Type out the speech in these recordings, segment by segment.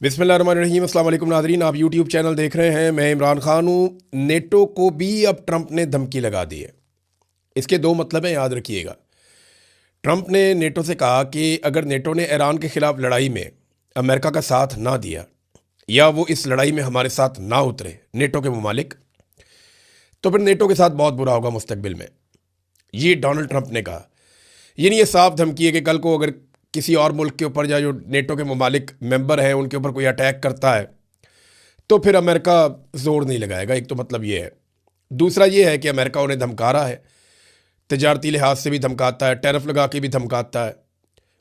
बिस्मिल्लाहिर्रहमानिर्रहीम। अस्सलाम वालेकुम नाज़रीन, आप यूट्यूब चैनल देख रहे हैं। मैं इमरान खान हूँ। नेटो को भी अब ट्रंप ने धमकी लगा दी है। इसके दो मतलब हैं, याद रखिएगा। ट्रंप ने नेटो से कहा कि अगर नेटो ने ईरान के ख़िलाफ़ लड़ाई में अमेरिका का साथ ना दिया या वो इस लड़ाई में हमारे साथ ना उतरे नेटो के मुमालिक, तो फिर नेटो के साथ बहुत बुरा होगा मुस्तकबिल में। ये डोनाल्ड ट्रंप ने कहा। यानी ये साफ धमकी है कि कल को अगर किसी और मुल्क के ऊपर या जो नेटो के मुमालिक मेंबर हैं उनके ऊपर कोई अटैक करता है तो फिर अमेरिका जोर नहीं लगाएगा। एक तो मतलब ये है। दूसरा ये है कि अमेरिका उन्हें धमका रहा है, तजारती लिहाज से भी धमकाता है, टैरिफ लगा के भी धमकाता है,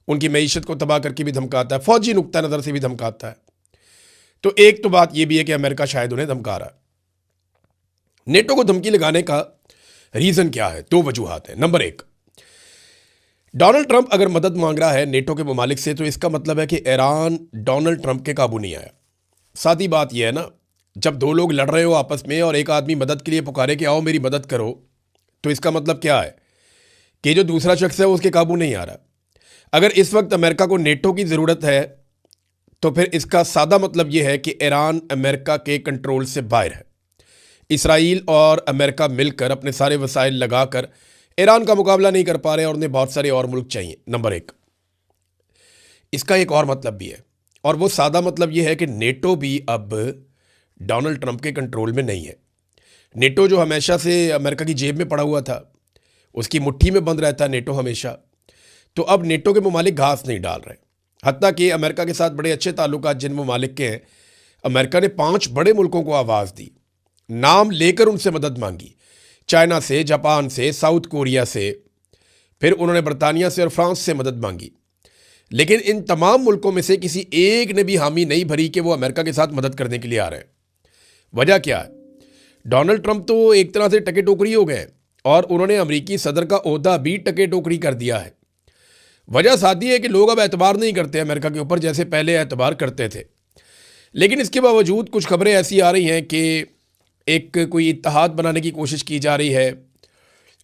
उनकी मईशत को तबाह करके भी धमकाता है, फौजी नुक्ता नज़र से भी धमकाता है। तो एक तो बात यह भी है कि अमेरिका शायद उन्हें धमका रहा है। नेटो को धमकी लगाने का रीज़न क्या है? दो वजूहात हैं। नंबर एक, डोनाल्ड ट्रंप अगर मदद मांग रहा है नेटो के ममालिक से तो इसका मतलब है कि ईरान डोनाल्ड ट्रंप के काबू नहीं आया। सादी बात यह है ना, जब दो लोग लड़ रहे हो आपस में और एक आदमी मदद के लिए पुकारे कि आओ मेरी मदद करो, तो इसका मतलब क्या है कि जो दूसरा शख्स है वो उसके काबू नहीं आ रहा। अगर इस वक्त अमेरिका को नेटो की ज़रूरत है तो फिर इसका सादा मतलब यह है कि ईरान अमेरिका के कंट्रोल से बाहर है। इसराइल और अमेरिका मिलकर अपने सारे वसाइल लगाकर ईरान का मुकाबला नहीं कर पा रहे और उन्हें बहुत सारे और मुल्क चाहिए। नंबर एक। इसका एक और मतलब भी है, और वो सादा मतलब ये है कि नेटो भी अब डोनाल्ड ट्रंप के कंट्रोल में नहीं है। नेटो जो हमेशा से अमेरिका की जेब में पड़ा हुआ था, उसकी मुट्ठी में बंद रहता है नेटो हमेशा, तो अब नेटो के ममालिक घास नहीं डाल रहे। हत्ता कि अमेरिका के साथ बड़े अच्छे ताल्लुकात जिन ममालिक के हैं, अमेरिका ने 5 बड़े मुल्कों को आवाज़ दी, नाम लेकर उनसे मदद मांगी। चाइना से, जापान से, साउथ कोरिया से, फिर उन्होंने बरतानिया से और फ्रांस से मदद मांगी। लेकिन इन तमाम मुल्कों में से किसी एक ने भी हामी नहीं भरी कि वो अमेरिका के साथ मदद करने के लिए आ रहे हैं। वजह क्या है? डोनाल्ड ट्रंप तो एक तरह से टके टोकरी हो गए और उन्होंने अमेरिकी सदर का ओहदा भी टके टोकरी कर दिया है। वजह सादी है कि लोग अब एतबार नहीं करते अमेरिका के ऊपर जैसे पहले एतबार करते थे। लेकिन इसके बावजूद कुछ खबरें ऐसी आ रही हैं कि एक कोई इत्तेहाद बनाने की कोशिश की जा रही है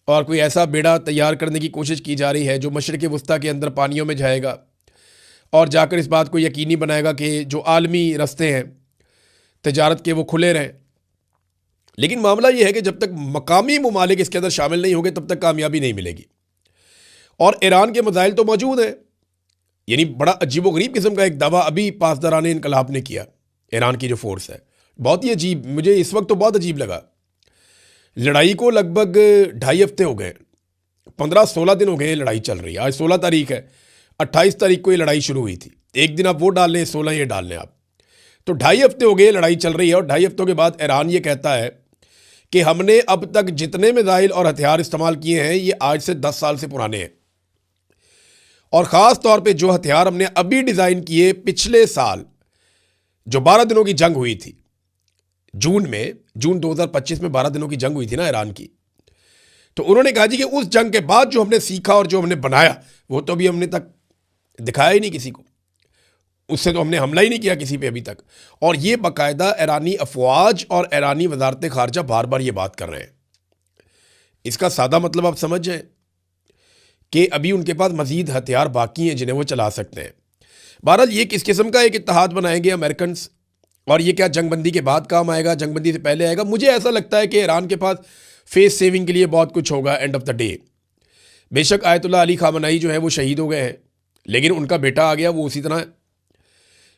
और कोई ऐसा बेड़ा तैयार करने की कोशिश की जा रही है जो मशरिक़ वस्ता के अंदर पानियों में जाएगा और जाकर इस बात को यकीनी बनाएगा कि जो आलमी रास्ते हैं तजारत के वो खुले रहें। लेकिन मामला ये है कि जब तक मकामी ममालिक इसके अंदर शामिल नहीं होंगे तब तक कामयाबी नहीं मिलेगी। और ईरान के मसाइल तो मौजूद हैं। यानी बड़ा अजीबोगरीब किस्म का एक दावा अभी पासदारान इनकलाब ने किया। ईरान की जो फोर्स है बहुत ही अजीब, मुझे इस वक्त तो बहुत अजीब लगा। लड़ाई को लगभग 2.5 हफ्ते हो गए, 15-16 दिन हो गए लड़ाई चल रही है। आज 16 तारीख है, 28 तारीख को ये लड़ाई शुरू हुई थी। एक दिन आप वो डाल लें, 16 ये डाल लें आप, तो 2.5 हफ्ते हो गए लड़ाई चल रही है। और 2.5 हफ्तों के बाद ईरान ये कहता है कि हमने अब तक जितने मिसाइल और हथियार इस्तेमाल किए हैं ये आज से 10 साल से पुराने हैं। और ख़ास तौर पे जो हथियार हमने अभी डिज़ाइन किए, पिछले साल जो 12 दिनों की जंग हुई थी जून 2025 में 12 दिनों की जंग हुई थी ना ईरान की, तो उन्होंने कहा जी कि उस जंग के बाद जो हमने सीखा और जो हमने बनाया वो तो अभी हमने तक दिखाया ही नहीं किसी को, उससे तो हमने हमला ही नहीं किया किसी पे अभी तक। और ये बाकायदा ईरानी अफवाज और ईरानी वजारत खारजा बार बार ये बात कर रहे हैं। इसका सादा मतलब आप समझ जाएं कि अभी उनके पास मजीद हथियार बाकी हैं जिन्हें वो चला सकते हैं। बहरहाल ये किस किस्म का एक इत्तेहाद बनाएंगे अमेरिकन, और ये क्या जंगबंदी के बाद काम आएगा, जंगबंदी से पहले आएगा? मुझे ऐसा लगता है कि ईरान के पास फेस सेविंग के लिए बहुत कुछ होगा एंड ऑफ द डे। बेशक आयतुल्लाह अली खामनाई जो है वो शहीद हो गए हैं, लेकिन उनका बेटा आ गया, वो उसी तरह है।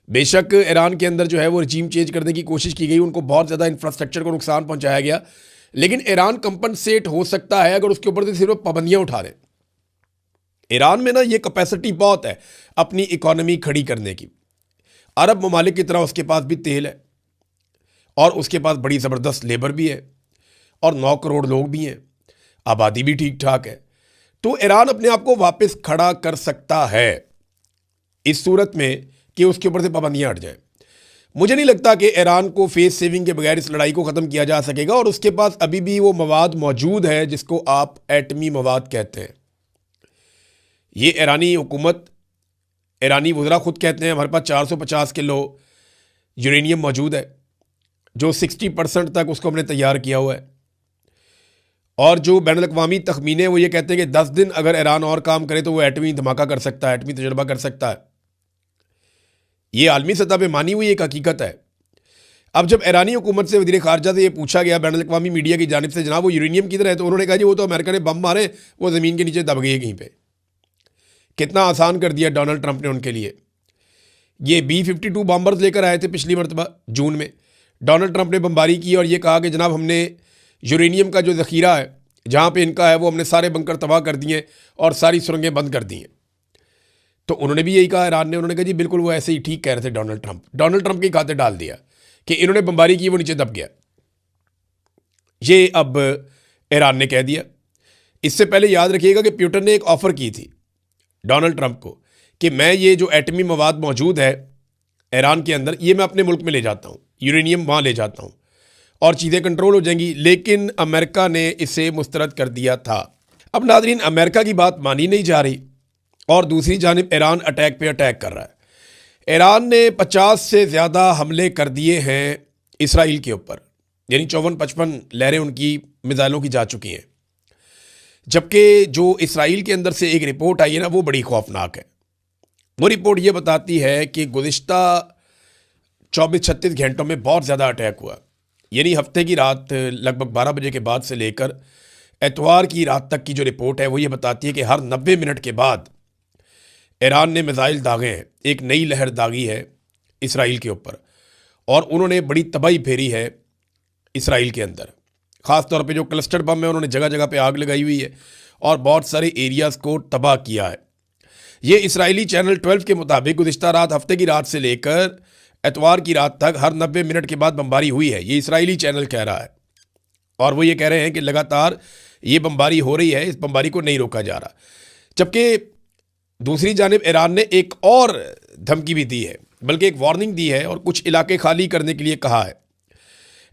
बेशक ईरान के अंदर जो है वो रजीम चेंज करने की कोशिश की गई, उनको बहुत ज़्यादा इंफ्रास्ट्रक्चर को नुकसान पहुँचाया गया, लेकिन ईरान कंपनसेट हो सकता है अगर उसके ऊपर से सिर्फ पाबंदियाँ उठा दें। ईरान में ना ये कैपेसिटी बहुत है अपनी इकॉनमी खड़ी करने की। अरब ममालिक की तरह उसके पास भी तेल है और उसके पास बड़ी ज़बरदस्त लेबर भी है और 9 करोड़ लोग भी हैं, आबादी भी ठीक ठाक है। तो ईरान अपने आप को वापस खड़ा कर सकता है इस सूरत में कि उसके ऊपर से पाबंदियाँ हट जाएं। मुझे नहीं लगता कि ईरान को फेस सेविंग के बगैर इस लड़ाई को ख़त्म किया जा सकेगा। और उसके पास अभी भी वो मवाद मौजूद है जिसको आप एटमी मवाद कहते हैं। ये ईरानी हुकूमत, ईरानी वज़रा खुद कहते हैं हमारे पास 450 किलो यूरेनियम मौजूद है, जो 60% तक उसको हमने तैयार किया हुआ है। और जो बैनुल-अक़वामी तख़मीने वो ये कहते हैं कि 10 दिन अगर ईरान और काम करे तो वो एटमी धमाका कर सकता है, एटमी तजुर्बा कर सकता है। ये आलमी सतह पे मानी हुई एक हकीकत है। अब जब ईरानी हुकूमत से वज़ीर ख़ारजा से ये पूछा गया बैनुल अक़वामी मीडिया की जानिब से, जनाब वो यूरेनियम किधर है, तो उन्होंने कहा जी वो तो अमेरिका ने बम मारे, वो ज़मीन के नीचे दब गई है कहीं पे। कितना आसान कर दिया डोनाल्ड ट्रंप ने उनके लिए। ये B-52 बॉम्बर्स लेकर आए थे पिछली मरतबा जून में, डोनाल्ड ट्रंप ने बमबारी की और ये कहा कि जनाब हमने यूरेनियम का जो ज़ख़ीरा है जहाँ पे इनका है वो हमने सारे बंकर तबाह कर दिए और सारी सुरंगें बंद कर दी हैं। तो उन्होंने भी यही कहा ईरान ने, उन्होंने कहा जी बिल्कुल वो ऐसे ही ठीक कह रहे थे डोनाल्ड ट्रंप के खाते डाल दिया कि इन्होंने बमबारी की, वो नीचे दब गया। ये अब ईरान ने कह दिया। इससे पहले याद रखिएगा कि पुतिन ने एक ऑफ़र की थी डोनाल्ड ट्रंप को कि मैं ये जो एटमी मवाद मौजूद है ईरान के अंदर, ये मैं अपने मुल्क में ले जाता हूँ, यूरेनियम वहाँ ले जाता हूँ और चीज़ें कंट्रोल हो जाएंगी, लेकिन अमेरिका ने इसे मुस्तरद कर दिया था। अब नाज़रीन, अमेरिका की बात मानी नहीं जा रही और दूसरी जानिब ईरान अटैक पे अटैक कर रहा है। ईरान ने 50 से ज़्यादा हमले कर दिए हैं इसराइल के ऊपर, यानी 54-55 लहरें उनकी मिसाइलों की जा चुकी हैं। जबकि जो इसराइल के अंदर से एक रिपोर्ट आई है ना, वो बड़ी खौफनाक है। वो रिपोर्ट ये बताती है कि गुज़िश्ता 24-36 घंटों में बहुत ज़्यादा अटैक हुआ, यानी हफ्ते की रात लगभग 12 बजे के बाद से लेकर एतवार की रात तक की जो रिपोर्ट है वो ये बताती है कि हर 90 मिनट के बाद ईरान ने मिसाइल दागे हैं, एक नई लहर दागी है इसराइल के ऊपर और उन्होंने बड़ी तबाही फेरी है इसराइल के अंदर। ख़ास तौर पे जो क्लस्टर बम है उन्होंने जगह जगह पे आग लगाई हुई है और बहुत सारे एरियाज़ को तबाह किया है। ये इसराइली चैनल 12 के मुताबिक गुज़िश्ता रात हफ्ते की रात से लेकर एतवार की रात तक हर 90 मिनट के बाद बमबारी हुई है, ये इसराइली चैनल कह रहा है। और वो ये कह रहे हैं कि लगातार ये बमबारी हो रही है, इस बमबारी को नहीं रोका जा रहा। जबकि दूसरी जानिब ईरान ने एक और धमकी भी दी है, बल्कि एक वार्निंग दी है और कुछ इलाके खाली करने के लिए कहा है।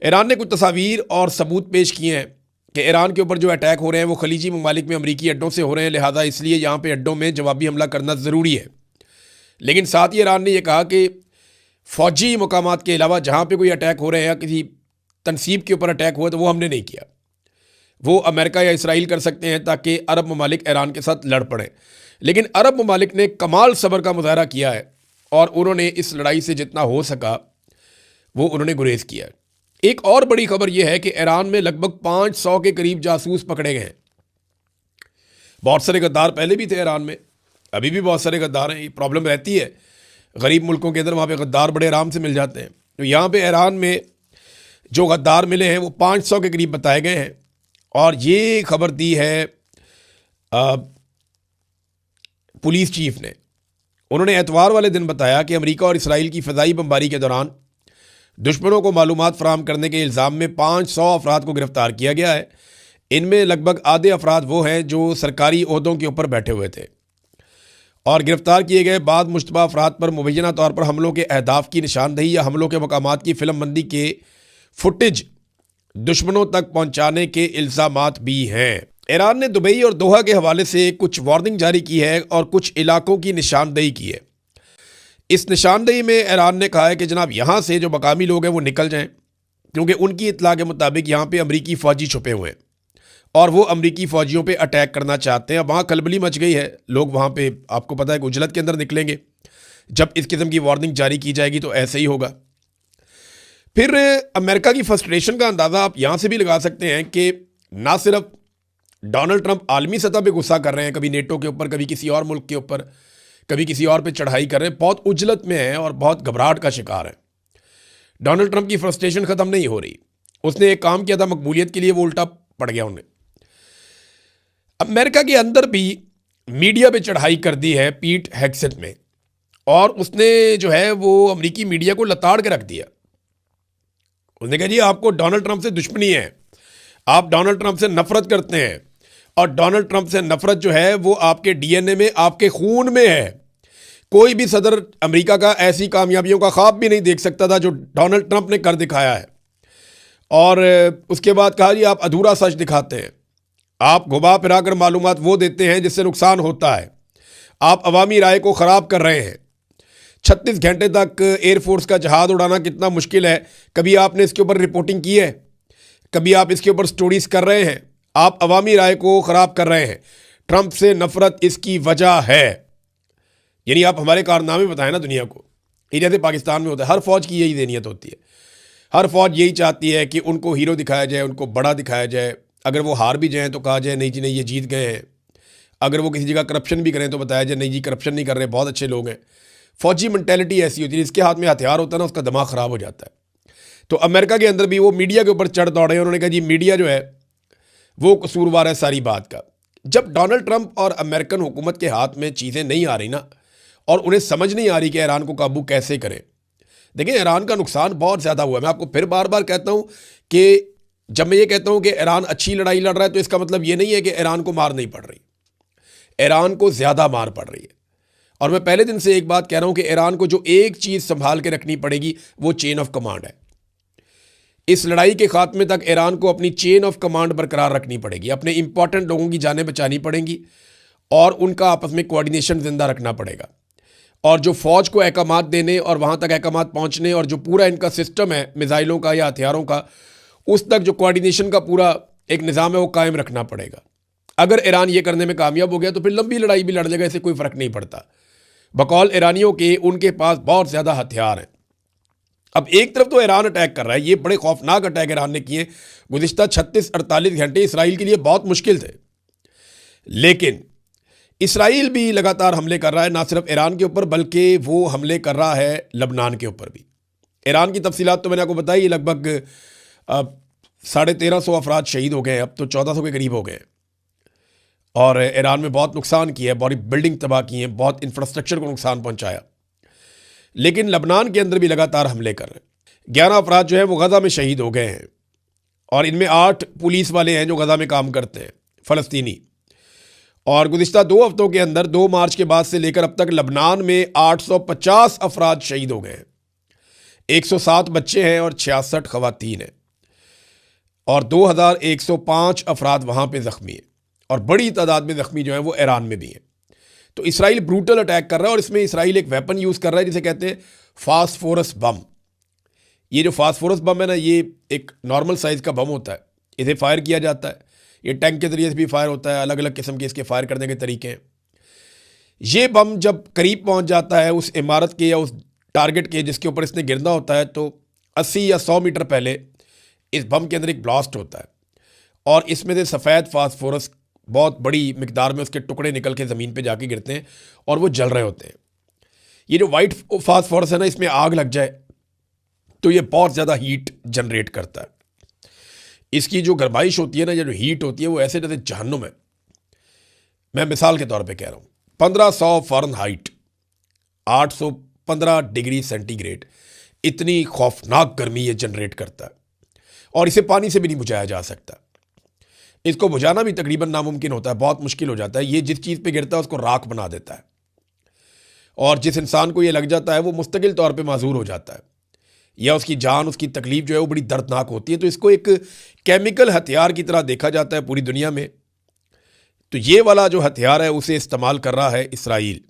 ईरान ने कुछ तस्वीर और सबूत पेश किए हैं कि ईरान के ऊपर जो अटैक हो रहे हैं वो खलीजी ममालिक में अमरीकी अड्डों से हो रहे हैं, लिहाजा इसलिए यहाँ पे अड्डों में जवाबी हमला करना ज़रूरी है। लेकिन साथ ही ईरान ने यह कहा कि फ़ौजी मकामात के अलावा जहाँ पे कोई अटैक हो रहे हैं या किसी तनसीब के ऊपर अटैक हुआ तो वो हमने नहीं किया, वो अमेरिका या इसराइल कर सकते हैं ताकि अरब ममालिक ईरान के साथ लड़ पड़ें। लेकिन अरब ममालिक ने कमाल सब्र का मुजाहरा किया है और उन्होंने इस लड़ाई से जितना हो सका वो उन्होंने गुरेज किया है। एक और बड़ी खबर यह है कि ईरान में लगभग 500 के करीब जासूस पकड़े गए हैं। बहुत सारे गद्दार पहले भी थे ईरान में, अभी भी बहुत सारे गद्दार हैं। ये प्रॉब्लम रहती है गरीब मुल्कों के अंदर, वहाँ पे गद्दार बड़े आराम से मिल जाते हैं। तो यहाँ पे ईरान में जो गद्दार मिले हैं वो 500 के करीब बताए गए हैं। और ये खबर दी है पुलिस चीफ ने। उन्होंने एतवार वाले दिन बताया कि अमेरिका और इसराइल की फ़िज़ाई बमबारी के दौरान दुश्मनों को मालूमात फराहम करने के इल्ज़ाम में 500 अफराद को गिरफ़्तार किया गया है। इनमें लगभग आधे अफराद वो हैं जो सरकारी ओहदों के ऊपर बैठे हुए थे और गिरफ़्तार किए गए बाद मुश्तबा अफराद पर मुबैना तौर पर हमलों के अहदाफ की निशानदही या हमलों के मकामात की फ़िल्मबंदी के फुटेज दुश्मनों तक पहुँचाने के इल्ज़ामात भी हैं। ईरान ने दुबई और दोहा के हवाले से कुछ वार्निंग जारी की है और कुछ इलाकों की निशानदही की है। इस निशानदही में ईरान ने कहा है कि जनाब यहाँ से जो मकामी लोग हैं वो निकल जाएं, क्योंकि उनकी इत्तला के मुताबिक यहाँ पे अमरीकी फ़ौजी छुपे हुए हैं और वो अमरीकी फ़ौजियों पे अटैक करना चाहते हैं। अब वहाँ खलबली मच गई है, लोग वहाँ पे आपको पता है कि उजलत के अंदर निकलेंगे। जब इस किस्म की वार्निंग जारी की जाएगी तो ऐसे ही होगा। फिर अमेरिका की फ्रस्ट्रेशन का अंदाज़ा आप यहाँ से भी लगा सकते हैं कि ना सिर्फ डोनाल्ड ट्रंप आलमी सतह पे गुस्सा कर रहे हैं, कभी नेटो के ऊपर, कभी किसी और मुल्क के ऊपर, कभी किसी और पे चढ़ाई कर रहे हैं, बहुत उजलत में हैं और बहुत घबराहट का शिकार है। डोनाल्ड ट्रंप की फ्रस्ट्रेशन ख़त्म नहीं हो रही। उसने एक काम किया था मकबूलियत के लिए, वो उल्टा पड़ गया उन्हें। अमेरिका के अंदर भी मीडिया पे चढ़ाई कर दी है पीट हेग्सेट में, और उसने जो है वो अमेरिकी मीडिया को लताड़ के रख दिया। उसने कहा जी आपको डोनाल्ड ट्रंप से दुश्मनी है, आप डोनाल्ड ट्रंप से नफरत करते हैं और डोनाल्ड ट्रंप से नफरत जो है वो आपके डीएनए में, आपके खून में है। कोई भी सदर अमेरिका का ऐसी कामयाबियों का ख्वाब भी नहीं देख सकता था जो डोनाल्ड ट्रंप ने कर दिखाया है। और उसके बाद कहा जी आप अधूरा सच दिखाते हैं, आप घुमा फिरा कर मालूमात वो देते हैं जिससे नुकसान होता है, आप अवामी राय को ख़राब कर रहे हैं। 36 घंटे तक एयरफोर्स का जहाज़ उड़ाना कितना मुश्किल है, कभी आपने इसके ऊपर रिपोर्टिंग की है? कभी आप इसके ऊपर स्टोरीज कर रहे हैं? आप अवामी राय को ख़राब कर रहे हैं। ट्रंप से नफरत इसकी वजह है, यानी आप हमारे कारनामे बताएं ना दुनिया को। ये जैसे पाकिस्तान में होता है, हर फौज की यही ज़हनियत होती है। हर फौज यही चाहती है कि उनको हीरो दिखाया जाए, उनको बड़ा दिखाया जाए। अगर वो हार भी जाएँ तो कहा जाए नहीं जी नहीं, ये जीत गए हैं। अगर वो किसी जगह करप्शन भी करें तो बताया जाए नहीं जी करप्शन नहीं कर रहे, बहुत अच्छे लोग हैं। फौजी मेंटेलिटी ऐसी होती है, जिसके हाथ में हथियार होता है ना, उसका दिमाग ख़राब हो जाता है। तो अमेरिका के अंदर भी वो मीडिया के ऊपर चढ़ दौड़े। उन्होंने कहा जी मीडिया जो है वो कसूरवार है सारी बात का। जब डोनाल्ड ट्रंप और अमेरिकन हुकूमत के हाथ में चीज़ें नहीं आ रही ना, और उन्हें समझ नहीं आ रही कि ईरान को काबू कैसे करें। देखिए, ईरान का नुकसान बहुत ज़्यादा हुआ है। मैं आपको फिर बार बार कहता हूँ कि जब मैं ये कहता हूँ कि ईरान अच्छी लड़ाई लड़ रहा है, तो इसका मतलब ये नहीं है कि ईरान को मार नहीं पड़ रही। ईरान को ज़्यादा मार पड़ रही है। और मैं पहले दिन से एक बात कह रहा हूँ कि ईरान को जो एक चीज़ संभाल के रखनी पड़ेगी वो चेन ऑफ कमांड है। इस लड़ाई के खात्मे तक ईरान को अपनी चेन ऑफ कमांड बरकरार रखनी पड़ेगी, अपने इंपॉर्टेंट लोगों की जानें बचानी पड़ेंगी और उनका आपस में कोऑर्डिनेशन जिंदा रखना पड़ेगा। और जो फौज को अहकामात देने और वहाँ तक अहकामात पहुँचने और जो पूरा इनका सिस्टम है मिसाइलों का या हथियारों का, उस तक जो कोऑर्डिनेशन का पूरा एक निज़ाम है वो कायम रखना पड़ेगा। अगर ईरान ये करने में कामयाब हो गया तो फिर लंबी लड़ाई भी लड़ लेगा, इससे कोई फ़र्क नहीं पड़ता। बकौल ईरानियों के उनके पास बहुत ज़्यादा हथियार हैं। अब एक तरफ तो ईरान अटैक कर रहा है, ये बड़े खौफनाक अटैक ईरान ने किए। गुज़िश्ता 36-48 घंटे इसराइल के लिए बहुत मुश्किल थे, लेकिन इसराइल भी लगातार हमले कर रहा है, ना सिर्फ ईरान के ऊपर बल्कि वो हमले कर रहा है लबनान के ऊपर भी। ईरान की तफसीलात तो मैंने आपको बताई, लगभग 1350 अफराद शहीद हो गए, अब तो 1400 के करीब हो गए। और ईरान में बहुत नुकसान किया है, बड़ी बिल्डिंग तबाह की है, बहुत इंफ्रास्ट्रक्चर को नुकसान पहुंचाया। लेकिन लबनान के अंदर भी लगातार हमले कर रहे हैं। 11 अफराद जो है वो गज़ा में शहीद हो गए हैं, और इनमें 8 पुलिस वाले हैं जो गज़ा में काम करते हैं, फ़लस्तीनी। और गुज़िश्ता 2 हफ्तों के अंदर 2 मार्च के बाद से लेकर अब तक लबनान में 850 अफराद शहीद हो गए हैं। 107 बच्चे हैं और 66 ख़वातीन हैं, और 2105 अफराद वहाँ पे ज़ख्मी हैं, और बड़ी तादाद में ज़ख्मी जो हैं वो ईरान में भी हैं। तो इसराइल ब्रूटल अटैक कर रहा है, और इसमें इसराइल एक वेपन यूज़ कर रहा है जिसे कहते हैं फास्फोरस बम। ये जो फास्फोरस बम है ना, ये एक नॉर्मल साइज़ का बम होता है, इसे फायर किया जाता है। ये टैंक के ज़रिए से भी फायर होता है, अलग अलग किस्म के इसके फायर करने के तरीके हैं। ये बम जब करीब पहुंच जाता है उस इमारत के या उस टारगेट के जिसके ऊपर इसने गिरना होता है, तो 80 या 100 मीटर पहले इस बम के अंदर एक ब्लास्ट होता है, और इसमें से सफ़ेद फास्फोरस बहुत बड़ी मिकदार में उसके टुकड़े निकल के ज़मीन पे जाके गिरते हैं और वो जल रहे होते हैं। ये जो वाइट फास्फोरस है ना, इसमें आग लग जाए तो ये बहुत ज़्यादा हीट जनरेट करता है। इसकी जो गर्माइश होती है ना, या जो हीट होती है, वो ऐसे जैसे जहन्नुम है। मैं मिसाल के तौर पे कह रहा हूँ, 1500 फ़ारेनहाइट, 815 डिग्री सेंटीग्रेड, इतनी खौफनाक गर्मी ये जनरेट करता है, और इसे पानी से भी नहीं बुझाया जा सकता। इसको बुझाना भी तकरीबन नामुमकिन होता है, बहुत मुश्किल हो जाता है। ये जिस चीज़ पे गिरता है उसको राख बना देता है, और जिस इंसान को ये लग जाता है वो मुस्तकिल तौर पे माजूर हो जाता है, या उसकी जान, उसकी तकलीफ जो है वो बड़ी दर्दनाक होती है। तो इसको एक केमिकल हथियार की तरह देखा जाता है पूरी दुनिया में। तो ये वाला जो हथियार है उसे इस्तेमाल कर रहा है इसराइल,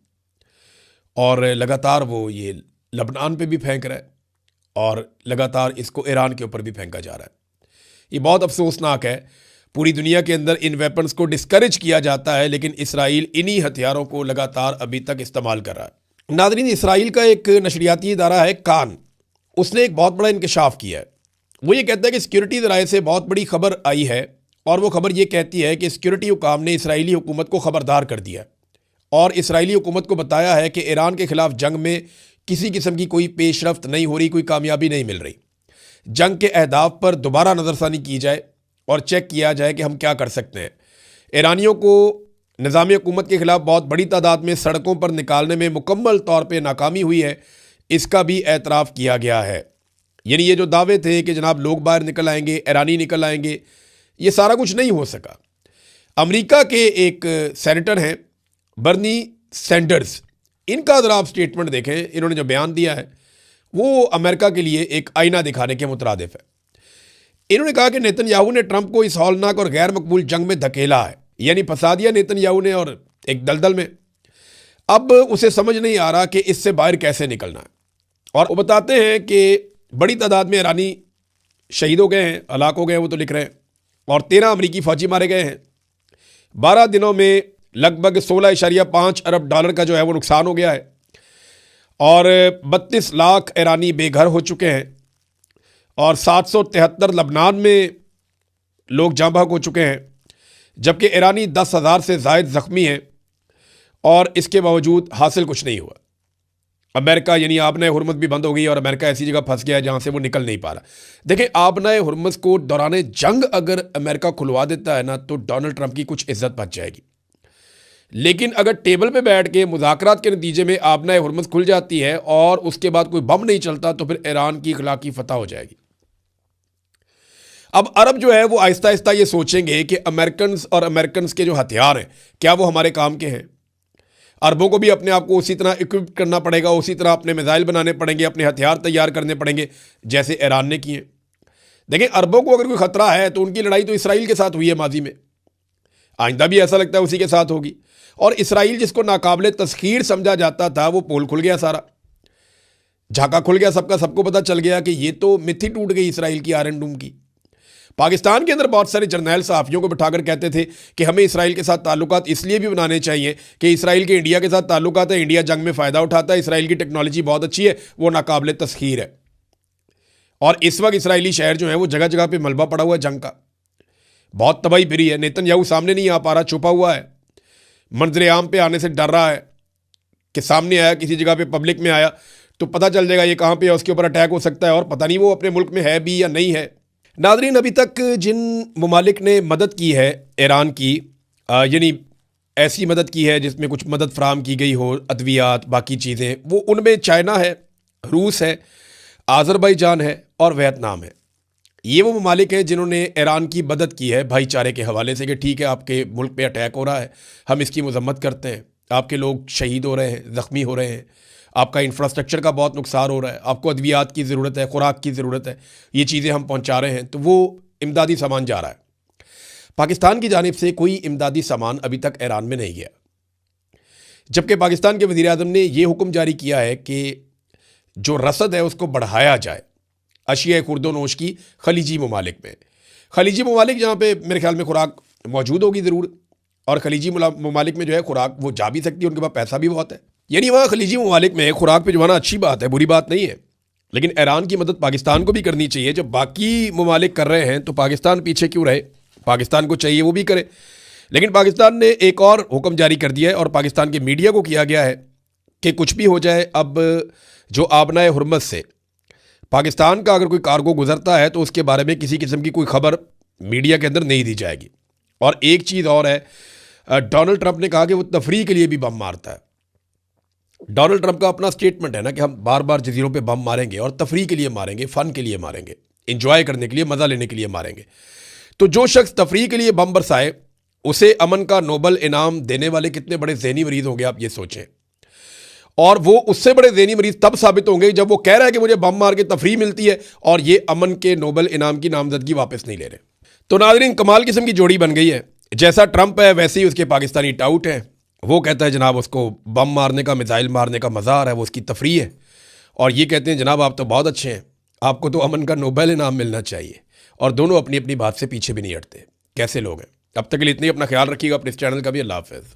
और लगातार वो ये लबनान पे भी फेंक रहा है, और लगातार इसको ईरान के ऊपर भी फेंका जा रहा है। ये बहुत अफसोसनाक है। पूरी दुनिया के अंदर इन वेपन्स को डिस्करेज किया जाता है, लेकिन इसराइल इन्हीं हथियारों को लगातार अभी तक इस्तेमाल कर रहा है। नाज़रीन, इसराइल का एक नशरियाती इदारा है कान, उसने एक बहुत बड़ा इंकशाफ किया है। वो ये कहता है कि सिक्योरिटी ज़राए से बहुत बड़ी खबर आई है, और वो खबर ये कहती है कि सिक्योरिटी हुकाम ने इसराइली हुकूमत को ख़बरदार कर दिया, और इसराइली हुकूमत को बताया है कि ईरान के ख़िलाफ़ जंग में किसी किस्म की कोई पेशरफ्त नहीं हो रही, कोई कामयाबी नहीं मिल रही। जंग के अहदाफ पर दोबारा नज़रसानी की जाए और चेक किया जाए कि हम क्या कर सकते हैं। ईरानियों को निज़ाम हुकूमत के ख़िलाफ़ बहुत बड़ी तादाद में सड़कों पर निकालने में मुकम्मल तौर पर नाकामी हुई है, इसका भी एतराफ़ किया गया है। यानी ये जो दावे थे कि जनाब लोग बाहर निकल आएंगे, ईरानी निकल आएंगे, ये सारा कुछ नहीं हो सका। अमेरिका के एक सेनेटर हैं बर्नी सैंडर्स, इनका ज़रा आप स्टेटमेंट देखें, इन्होंने जो बयान दिया है वो अमेरिका के लिए एक आईना दिखाने के मुतरादिफ है। इन्होंने कहा कि नेतन्याहू ने ट्रंप को इस हौलनाक और गैर मकबूल जंग में धकेला है, यानी फंसा दिया नेतन्याहू ने और एक दलदल में। अब उसे समझ नहीं आ रहा कि इससे बाहर कैसे निकलना है। और वो बताते हैं कि बड़ी तादाद में ईरानी शहीद हो गए हैं, हलाक हो गए हैं, वो तो लिख रहे हैं, और 13 अमरीकी फ़ौजी मारे गए हैं। 12 दिनों में लगभग $16.5 अरब का जो है वो नुकसान हो गया है। और 32 लाख ईरानी बेघर हो चुके हैं और 773 लबनान में लोग जाँ बहक हो चुके हैं, जबकि ईरानी 10,000 से ज़ायद ज़ख्मी हैं और इसके बावजूद हासिल कुछ नहीं हुआ। अमेरिका यानी आबनाए हुर्मुज़ भी बंद हो गई और अमेरिका ऐसी जगह फंस गया है जहाँ से वो निकल नहीं पा रहा। देखें, आबनाए हुर्मुज़ को दौरान जंग अगर अमेरिका खुलवा देता है ना तो डोनाल्ड ट्रंप की कुछ इज्जत बच जाएगी, लेकिन अगर टेबल पे बैठ के मुज़ाकरात के नतीजे में आबनाए हुर्मुज़ खुल जाती है और उसके बाद कोई बम नहीं चलता तो फिर ईरान की इखलाकी फतह हो जाएगी। अब अरब जो है वो आहिस्ता आहिस्ता ये सोचेंगे कि अमेरिकन के जो हथियार हैं क्या वो हमारे काम के हैं। अरबों को भी अपने आप को उसी तरह इक्विप करना पड़ेगा, उसी तरह अपने मिसाइल बनाने पड़ेंगे, अपने हथियार तैयार करने पड़ेंगे जैसे ईरान ने किए। देखिए, अरबों को अगर कोई खतरा है तो उनकी लड़ाई तो इसराइल के साथ हुई है माजी में, आइंदा भी ऐसा लगता है उसी के साथ होगी। और इसराइल जिसको नाकाबिले तस्खीर समझा जाता था वो पोल खुल गया, सारा झाका खुल गया, सबको पता चल गया कि ये तो मिथी टूट गई इसराइल की आयरन डूम की। पाकिस्तान के अंदर बहुत सारे जर्नैल सहाफ़ियों को बिठाकर कहते थे कि हमें इसराइल के साथ ताल्लुकात इसलिए भी बनाने चाहिए कि इसराइल के इंडिया के साथ ताल्लुकात है, इंडिया जंग में फ़ायदा उठाता है, इसराइल की टेक्नोलॉजी बहुत अच्छी है, वो नाकाबिले तस्खीर है। और इस वक्त इसराइली शहर जो है वो जगह जगह पे मलबा पड़ा हुआ है जंग का, बहुत तबाही फिरी है। नेतन्याहू सामने नहीं आ पा रहा, छुपा हुआ है, मंजर आम पे आने से डर रहा है कि सामने आया, किसी जगह पे पब्लिक में आया तो पता चल जाएगा ये कहाँ पे है, उसके ऊपर अटैक हो सकता है और पता नहीं वो अपने मुल्क में है भी या नहीं है। नाज़रीन, अभी तक जिन ममालिक ने मदद की है ईरान की, यानी ऐसी मदद की है जिसमें कुछ मदद फराहम की गई हो, अद्वियात बाकी चीज़ें, वो उनमें चाइना है, रूस है, आज़रबाईजान है और वियतनाम है। ये वो ममालिक हैं जिन्होंने ईरान की मदद की है भाईचारे के हवाले से कि ठीक है आपके मुल्क पे अटैक हो रहा है, हम इसकी मजम्मत करते हैं, आपके लोग शहीद हो रहे हैं, ज़ख्मी हो रहे हैं, आपका इंफ्रास्ट्रक्चर का बहुत नुकसान हो रहा है, आपको अद्वियात की ज़रूरत है, खुराक की ज़रूरत है, ये चीज़ें हम पहुँचा रहे हैं, तो वो इमदादी सामान जा रहा है। पाकिस्तान की जानिब से कोई इमदादी सामान अभी तक ईरान में नहीं गया, जबकि पाकिस्तान के वज़ीर आज़म ने यह हुक्म जारी किया है कि जो रसद है उसको बढ़ाया जाए अशिया खुर्दोनोश की खलीजी ममालिक में। खलीजी ममालिक जहाँ पे मेरे ख्याल में खुराक मौजूद होगी ज़रूर, और खलीजी ममालिक में जो है खुराक वो जा भी सकती है, उनके पास पैसा भी बहुत है, यानी वहाँ खलीजी ममालिक में खुराक पे जमाना अच्छी बात है, बुरी बात नहीं है। लेकिन ईरान की मदद पाकिस्तान को भी करनी चाहिए। जब बाकी ममालिक कर रहे हैं तो पाकिस्तान पीछे क्यों रहे, पाकिस्तान को चाहिए वो भी करे। लेकिन पाकिस्तान ने एक और हुक्म जारी कर दिया है और पाकिस्तान के मीडिया को किया गया है कि कुछ भी हो जाए, अब जो आबनाए हुर्मुज़ से पाकिस्तान का अगर कोई कार्गो गुजरता है तो उसके बारे में किसी किस्म की कोई खबर मीडिया के अंदर नहीं दी जाएगी। और एक चीज़ और है, डोनाल्ड ट्रंप ने कहा कि वो तफरीह के लिए भी बम मारता है। डोनाल्ड ट्रंप का अपना स्टेटमेंट है ना कि हम बार बार जजीरों पे बम मारेंगे और तफरीह के लिए मारेंगे, फ़न के लिए मारेंगे, इंजॉय करने के लिए, मज़ा लेने के लिए मारेंगे। तो जो शख्स तफरीह के लिए बम बरसाए उसे अमन का नोबल इनाम देने वाले कितने बड़े ज़हनी मरीज़ होंगे आप ये सोचें। और वो उससे बड़े ज़हनी मरीज़ तब साबित होंगे जब वो कह रहा है कि मुझे बम मार के तफरीह मिलती है और ये अमन के नोबल इनाम की नामजदगी वापस नहीं ले रहे। तो नाज़रीन, कमाल किस्म की जोड़ी बन गई है। जैसा ट्रंप है वैसे ही उसके पाकिस्तानी टाउट हैं। वो कहता है जनाब उसको बम मारने का, मिसाइल मारने का मज़ा आ रहा है, वो उसकी तफरीह है, और ये कहते हैं जनाब आप तो बहुत अच्छे हैं, आपको तो अमन का नोबेल इनाम मिलना चाहिए। और दोनों अपनी अपनी बात से पीछे भी नहीं हटते। कैसे लोग हैं। अब तक के लिए इतनी, अपना ख्याल रखिएगा, अपने इस चैनल का भी। अल्लाह हाफ़िज़।